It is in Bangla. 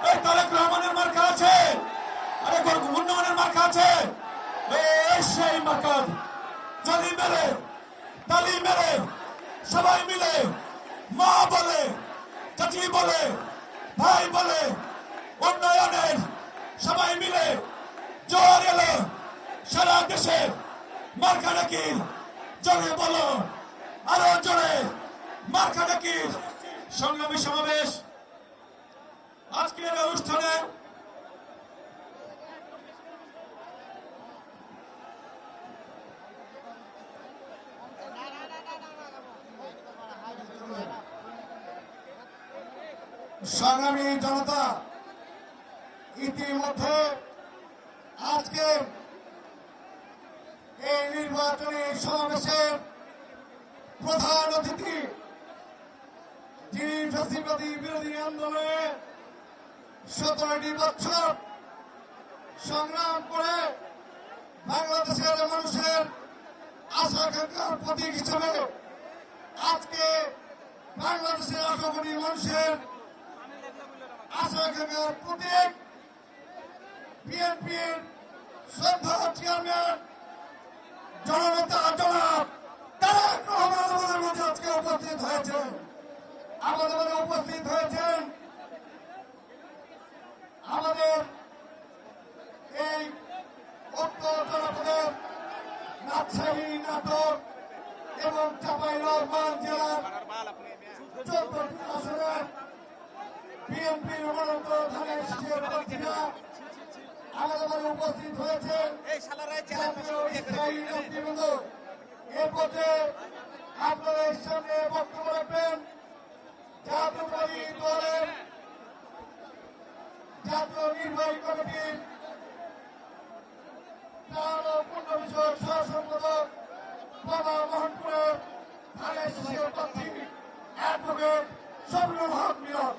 এই তারেক রহমানের মার্কা আছে, আরে উন্নয়নের মার্কা আছে, এই সেই মার্কা। জালি মেরে তালি মেরে সবাই মিলে মা বলে, চাচি বলে, ভাই বলে, উন্নয়নের সবাই মিলে জোর এলো সারা দেশে। মার্কা নাকি জোরে বলো, আরো জোরে মার্কা নাকি। সংগ্রামী সমাবেশ আজকের অনুষ্ঠানে সংগ্রামী জনতা, ইতিমধ্যে আজকে এই নির্বাচনী সমাবেশের প্রধান অতিথি, যিনি ফ্যাসিবাদী বিরোধী আন্দোলনে 17টি বছর সংগ্রাম করে বাংলাদেশের মানুষের আশা আকাঙ্ক্ষার প্রতীক হিসেবে আজকে বাংলাদেশের 8 কোটি মানুষের আশা আকাঙ্ক্ষার প্রতীক বিএনপির শ্রদ্ধেয় চেয়ারম্যান জননেতা জনাব তারেক রহমান আমাদের মধ্যে আজকে উপস্থিত হয়েছেন। আমাদের মধ্যে উপস্থিত হয়েছেন আমাদের এই উত্তর জনপদের রাজশাহী, নাটোর এবং চাঁপাইনবাবগঞ্জ জেলার 14টি আসনের বিএনপির মনোনীত ধানের শীষের প্রার্থীরা আমাদের মাঝে উপস্থিত হয়েছেন। এর পথে আপনাদের সামনে বক্তব্য রাখবেন জাতীয়তাবাদী দলের জাতীয় নির্বাহী কমিটির প্রাণ ও পূর্ণ বিষয়ক সহ সম্পাদক বাবা মোহনপুরের ধানের শীষের প্রার্থী অ্যাডভোকেট শফিউল হক মিলন।